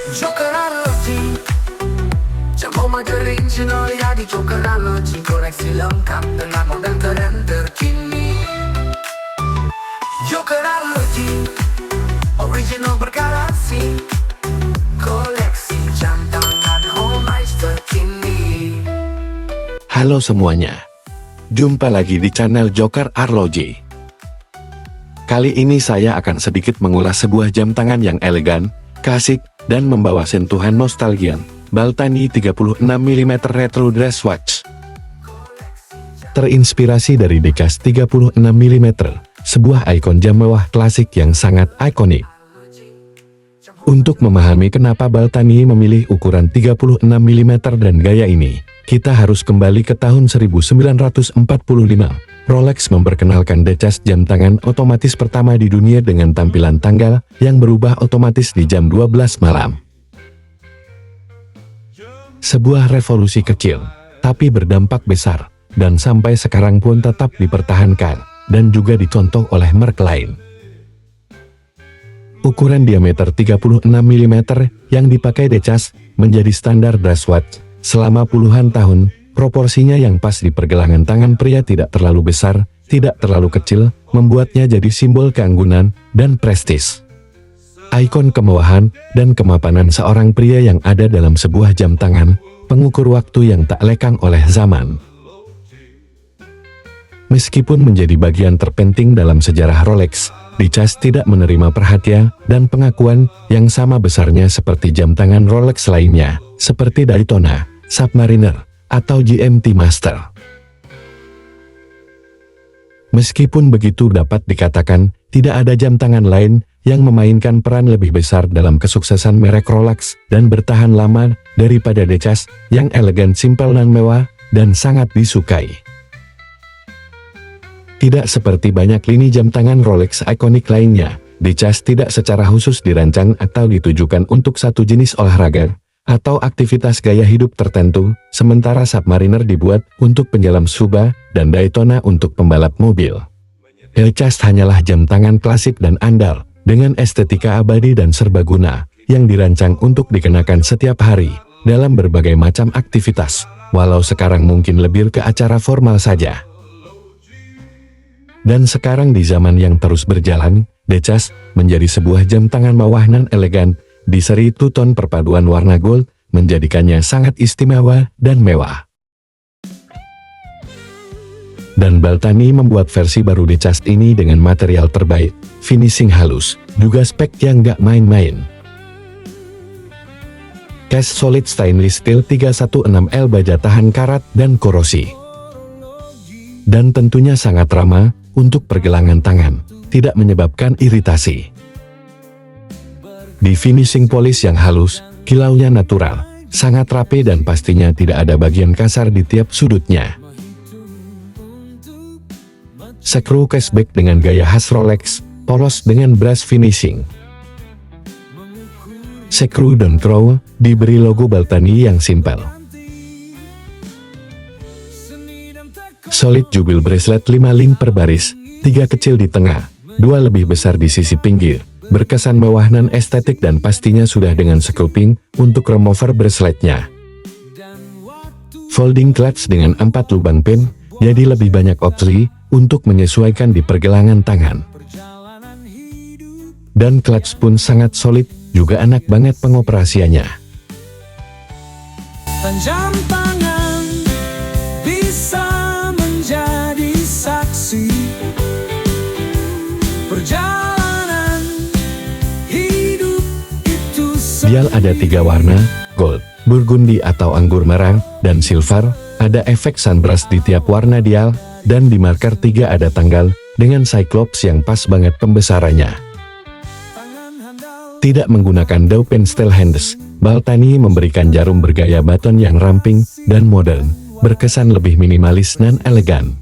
Jokerology, Cemoma original ya di Jokerology. Koleksi lengkap dengan model keren terkini. Jokerology, original bergalaksi. Koleksi jam tangan homage terkini. Halo semuanya, jumpa lagi di channel Joker Arloji. Kali ini saya akan sedikit mengulas sebuah jam tangan yang elegan, klasik, dan membawa sentuhan nostalgia, Baltani 36mm Retro Dress Watch. Terinspirasi dari Decas 36mm, sebuah ikon jam mewah klasik yang sangat ikonik. Untuk memahami kenapa Baltani memilih ukuran 36mm dan gaya ini, kita harus kembali ke tahun 1945. Rolex memperkenalkan Decas jam tangan otomatis pertama di dunia dengan tampilan tanggal yang berubah otomatis di jam 12 malam. Sebuah revolusi kecil, tapi berdampak besar, dan sampai sekarang pun tetap dipertahankan, dan juga dicontoh oleh merek lain. Ukuran diameter 36mm yang dipakai Decas menjadi standar dress watch selama puluhan tahun. Proporsinya yang pas di pergelangan tangan pria, tidak terlalu besar, tidak terlalu kecil, membuatnya jadi simbol keanggunan dan prestis. Ikon kemewahan dan kemapanan seorang pria yang ada dalam sebuah jam tangan, pengukur waktu yang tak lekang oleh zaman. Meskipun menjadi bagian terpenting dalam sejarah Rolex, Decas tidak menerima perhatian dan pengakuan yang sama besarnya seperti jam tangan Rolex lainnya, seperti Daytona, Submariner, atau GMT Master. Meskipun begitu, dapat dikatakan tidak ada jam tangan lain yang memainkan peran lebih besar dalam kesuksesan merek Rolex dan bertahan lama daripada Decas yang elegan, simpel dan mewah dan sangat disukai. Tidak seperti banyak lini jam tangan Rolex ikonik lainnya, Decas tidak secara khusus dirancang atau ditujukan untuk satu jenis olahraga atau aktivitas gaya hidup tertentu, sementara Submariner dibuat untuk penyelam scuba dan Daytona untuk pembalap mobil. Decas hanyalah jam tangan klasik dan andal, dengan estetika abadi dan serbaguna, yang dirancang untuk dikenakan setiap hari, dalam berbagai macam aktivitas, walau sekarang mungkin lebih ke acara formal saja. Dan sekarang di zaman yang terus berjalan, Decas menjadi sebuah jam tangan mewah dan elegan, di seri two-tone perpaduan warna gold, menjadikannya sangat istimewa dan mewah. Dan Baltani membuat versi baru Decas ini dengan material terbaik, finishing halus, juga spek yang gak main-main. Case solid stainless steel 316L, baja tahan karat dan korosi. Dan tentunya sangat ramah untuk pergelangan tangan, tidak menyebabkan iritasi. Di finishing polish yang halus, kilaunya natural, sangat rapi dan pastinya tidak ada bagian kasar di tiap sudutnya. Screw cashback dengan gaya khas Rolex, polos dengan brass finishing. Screw dan crow diberi logo Baltani yang simpel. Solid jubil bracelet 5 link per baris, 3 kecil di tengah, 2 lebih besar di sisi pinggir. Berkesan mewah dan estetik, dan pastinya sudah dengan scooping untuk remover braceletnya. Folding clutch dengan 4 lubang pin, jadi lebih banyak opsi untuk menyesuaikan di pergelangan tangan. Dan clutch pun sangat solid, juga enak banget pengoperasiannya. Jam tangan bisa menjadi saksi perjalanan. Dial ada 3 warna, gold, burgundy atau anggur merah, dan silver. Ada efek sunburst di tiap warna dial, dan di marker 3 ada tanggal, dengan cyclops yang pas banget pembesarannya. Tidak menggunakan daw pen style hands, Baltani memberikan jarum bergaya baton yang ramping dan modern, berkesan lebih minimalis dan elegan.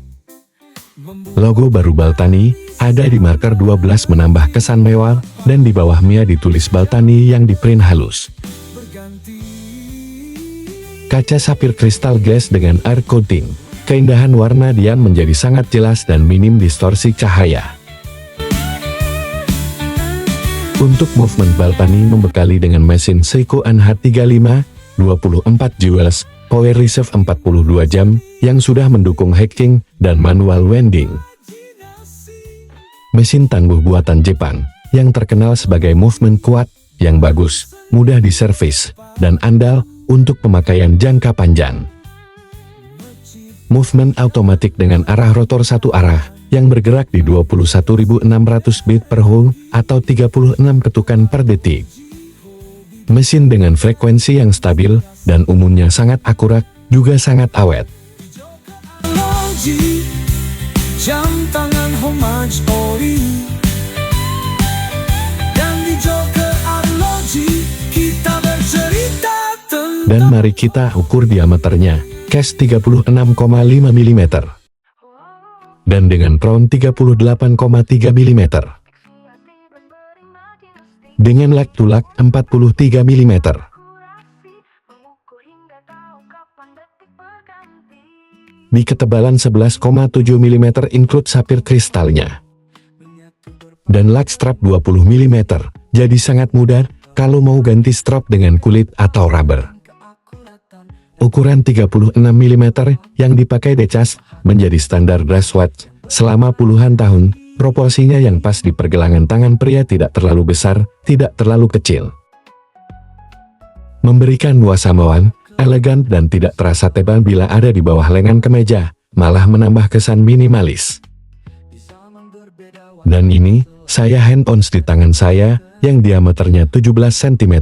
Logo baru Baltani ada di marker 12 menambah kesan mewah, dan di bawahnya ditulis Baltani yang di-print halus. Kaca sapphire crystal glass dengan air coating, keindahan warna dial menjadi sangat jelas dan minim distorsi cahaya. Untuk movement Baltani membekali dengan mesin Seiko NH35 24 jewels, power reserve 42 jam, yang sudah mendukung hacking dan manual winding. Mesin tangguh buatan Jepang, yang terkenal sebagai movement kuat, yang bagus, mudah diservis, dan andal untuk pemakaian jangka panjang. Movement automatik dengan arah rotor satu arah, yang bergerak di 21.600 beat per hole, atau 36 ketukan per detik. Mesin dengan frekuensi yang stabil, dan umumnya sangat akurat, juga sangat awet. Jam tangan homage ori, dan di Joker Arloji kita bercerita tentang. Dan mari kita ukur diameternya, cast 36,5 mm. Dan dengan crown 38,3 mm. Dengan lak to lak 43 mm. Di ketebalan 11,7 mm include sapphire kristalnya. Dan lak strap 20 mm, jadi sangat mudah kalau mau ganti strap dengan kulit atau rubber. Ukuran 36 mm yang dipakai Decas menjadi standar dress watch selama puluhan tahun. Proporsinya yang pas di pergelangan tangan pria, tidak terlalu besar, tidak terlalu kecil. Memberikan nuansa mewah, elegan dan tidak terasa tebal bila ada di bawah lengan kemeja, malah menambah kesan minimalis. Dan ini, saya hand-ons di tangan saya, yang diameternya 17 cm.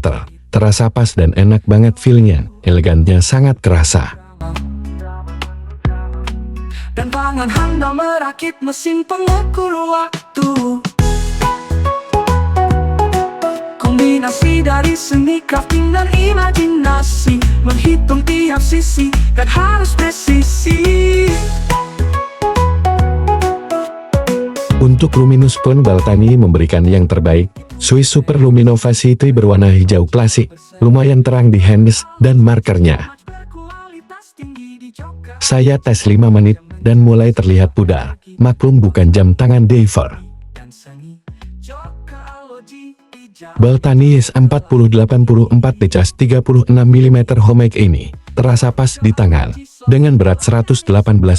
Terasa pas dan enak banget feel-nya, elegannya sangat kerasa. Dan tangan handal merakit mesin pengukur waktu. Kombinasi dari seni crafting dan imajinasi, menghitung tiap sisi dan harus presisi. Untuk luminous pun Baltani memberikan yang terbaik. Swiss Super Luminovasi Tri berwarna hijau klasik, lumayan terang di hands dan markernya. Saya tes 5 menit, dan mulai terlihat pudar. Maklum bukan jam tangan diver. Baltani S4084 Decas 36 mm homemade ini terasa pas di tangan, dengan berat 118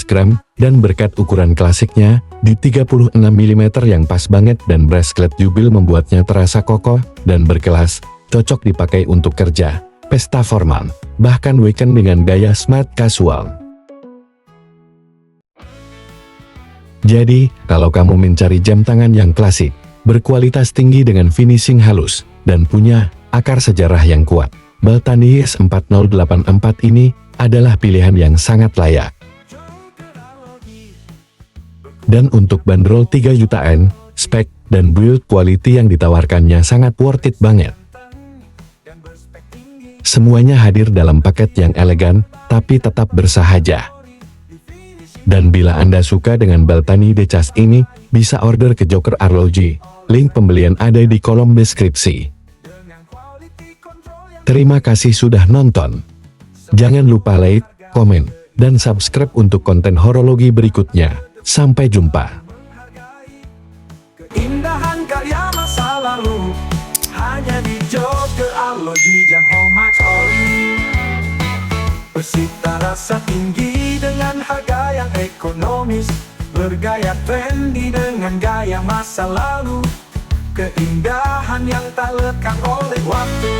gram, dan berkat ukuran klasiknya, di 36 mm yang pas banget, dan bracelet jubil membuatnya terasa kokoh, dan berkelas, cocok dipakai untuk kerja, pesta formal, bahkan weekend dengan gaya smart casual. Jadi, kalau kamu mencari jam tangan yang klasik, berkualitas tinggi dengan finishing halus, dan punya akar sejarah yang kuat, Baltani S4084 ini adalah pilihan yang sangat layak. Dan untuk bandrol 3 jutaan, spek dan build quality yang ditawarkannya sangat worth it banget. Semuanya hadir dalam paket yang elegan, tapi tetap bersahaja. Dan bila Anda suka dengan Baltani Decas ini, bisa order ke Joker Arloji. Link pembelian ada di kolom deskripsi. Terima kasih sudah nonton. Jangan lupa like, komen, dan subscribe untuk konten horologi berikutnya. Sampai jumpa. Keindahan karya masa lalu hanya di Joker Arloji yang homage ori. Bersita rasa tinggi dengan harga yang ekonomis, bergaya trendy dengan gaya masa lalu, keindahan yang tak lekang oleh waktu.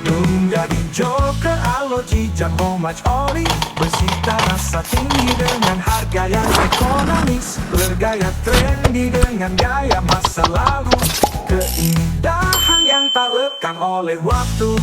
Menjadi Joker Arloji jam homage ori, bersita rasa tinggi dengan harga yang ekonomis, bergaya trendy dengan gaya masa lalu, keindahan yang tak lekang oleh waktu.